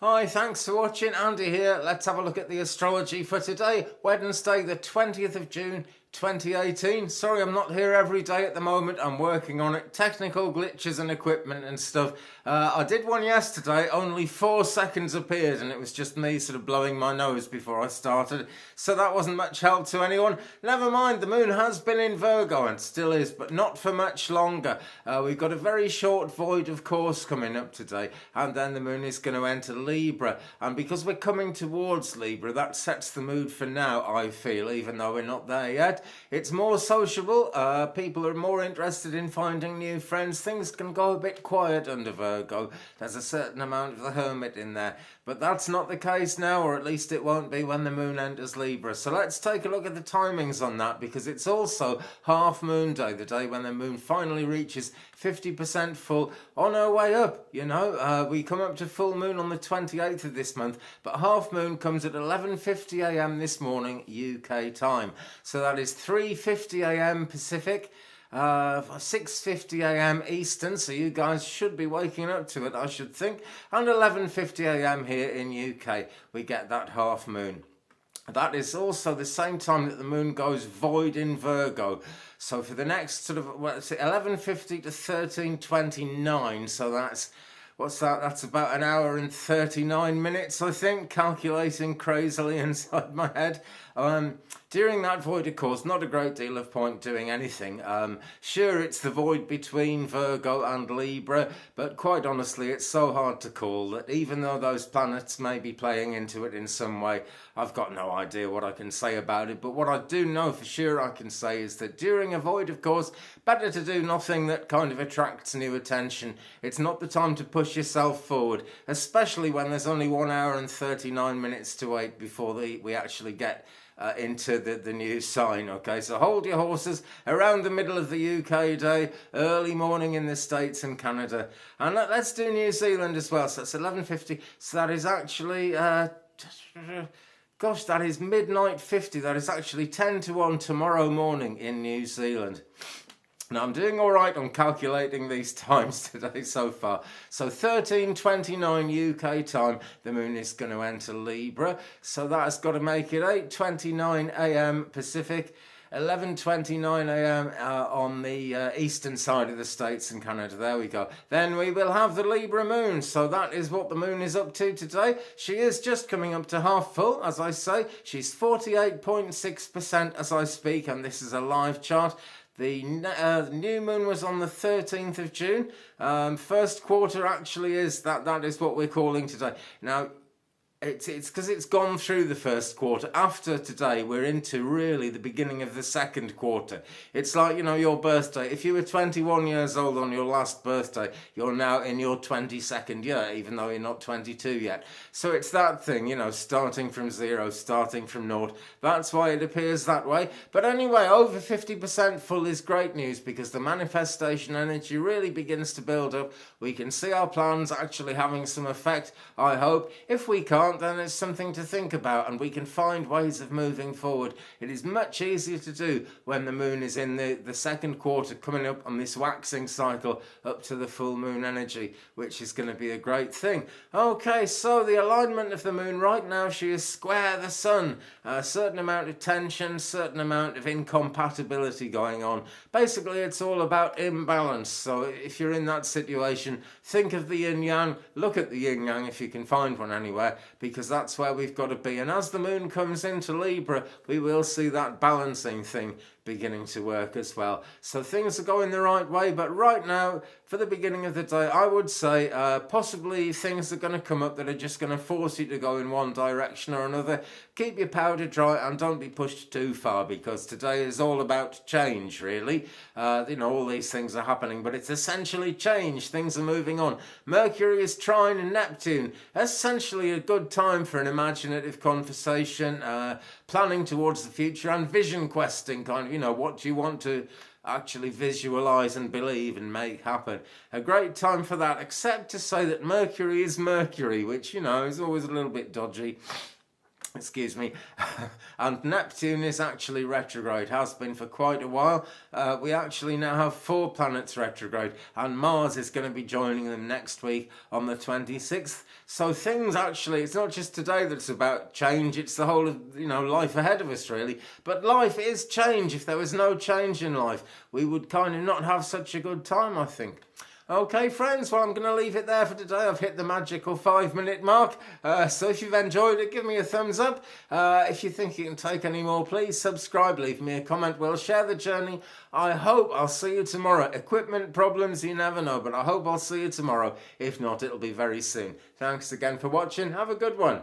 Hi, thanks for watching. Andy here. Let's have a look at the astrology for today, Wednesday the 20th of June 2018. Sorry I'm not here every day at the moment. I'm working on it. Technical glitches and equipment and stuff. I did one yesterday. Only 4 seconds appeared and it was just me sort of blowing my nose before I started. So that wasn't much help to anyone. Never mind, the moon has been in Virgo and still is, but not for much longer. We've got a very short void of course coming up today, and then the moon is going to enter Libra. And because we're coming towards Libra, that sets the mood for now, I feel, even though we're not there yet. It's more sociable. People are more interested in finding new friends. Things can go a bit quiet under Virgo. There's a certain amount of the hermit in there. But that's not the case now, or at least it won't be when the moon enters Libra. So let's take a look at the timings on that, because it's also half moon day, the day when the moon finally reaches 50% full on her way up. You know, we come up to full moon on the 28th of this month, but half moon comes at 11:50 a.m. this morning UK time. So that is 3:50 a.m. Pacific, 6:50 a.m. Eastern, so you guys should be waking up to it, I should think, and 11:50 a.m. here in UK we get that half moon. That is also the same time that the moon goes void in Virgo. So for the next sort of 11:50 to 13:29, so that's what's that? That's about an hour and 39 minutes, I think, calculating crazily inside my head. During that void, of course, not a great deal of point doing anything. Sure, it's the void between Virgo and Libra, but quite honestly, it's so hard to call that even though those planets may be playing into it in some way, I've got no idea what I can say about it. But what I do know for sure I can say is that during a void, of course, better to do nothing that kind of attracts new attention. It's not the time to push yourself forward, especially when there's only 1 hour and 39 minutes to wait before we actually get into the new sign. Okay, so hold your horses around the middle of the UK day, early morning in the States and Canada. And let's do New Zealand as well. So it's 11:50, so that is actually gosh, that is midnight 50. That is actually 10 to 1 tomorrow morning in New Zealand. Now, I'm doing all right on calculating these times today so far. So 13:29 UK time, the moon is going to enter Libra. So that's got to make it 8:29 a.m. Pacific, 11:29 a.m. On the eastern side of the States and Canada. There we go. Then we will have the Libra moon. So that is what the moon is up to today. She is just coming up to half full, as I say. She's 48.6% as I speak, and this is a live chart. The new moon was on the 13th of June. First quarter actually is, that is what we're calling today. Now, it's because it's gone through the first quarter. After today, we're into really the beginning of the second quarter. It's like, you know, your birthday. If you were 21 years old on your last birthday, you're now in your 22nd year, even though you're not 22 yet. So it's that thing, you know, starting from zero, starting from naught. That's why it appears that way. But anyway, over 50% full is great news, because the manifestation energy really begins to build up. We can see our plans actually having some effect, I hope. If we can't, then it's something to think about, and we can find ways of moving forward. It is much easier to do when the moon is in the second quarter, coming up on this waxing cycle up to the full moon energy, which is going to be a great thing. Okay, so the alignment of the moon right now, she is square the sun. A certain amount of tension, certain amount of incompatibility going on. Basically, it's all about imbalance. So if you're in that situation, think of the yin-yang, look at the yin-yang if you can find one anywhere, because that's where we've got to be. And as the moon comes into Libra, we will see that balancing thing beginning to work as well. So things are going the right way, but right now, for the beginning of the day, I would say possibly things are going to come up that are just going to force you to go in one direction or another. Keep your powder dry and don't be pushed too far, because today is all about change, really. You know, all these things are happening, but it's essentially change. Things are moving on. Mercury is trine Neptune. Essentially a good time for an imaginative conversation, planning towards the future and vision questing, kind of, you know, what do you want to actually visualize and believe and make happen. A great time for that, except to say that Mercury is Mercury, which, you know, is always a little bit dodgy. excuse me, and Neptune is actually retrograde, has been for quite a while. We actually now have 4 planets retrograde, and Mars is going to be joining them next week on the 26th. So things actually, it's not just today that's about change, it's the whole of, life ahead of us really. But life is change. If there was no change in life, we would kind of not have such a good time, I think. Okay, friends, well, I'm going to leave it there for today. I've hit the magical 5-minute mark. So if you've enjoyed it, give me a thumbs up. If you think you can take any more, please subscribe, leave me a comment. We'll share the journey. I hope I'll see you tomorrow. Equipment problems, you never know, but I hope I'll see you tomorrow. If not, it'll be very soon. Thanks again for watching. Have a good one.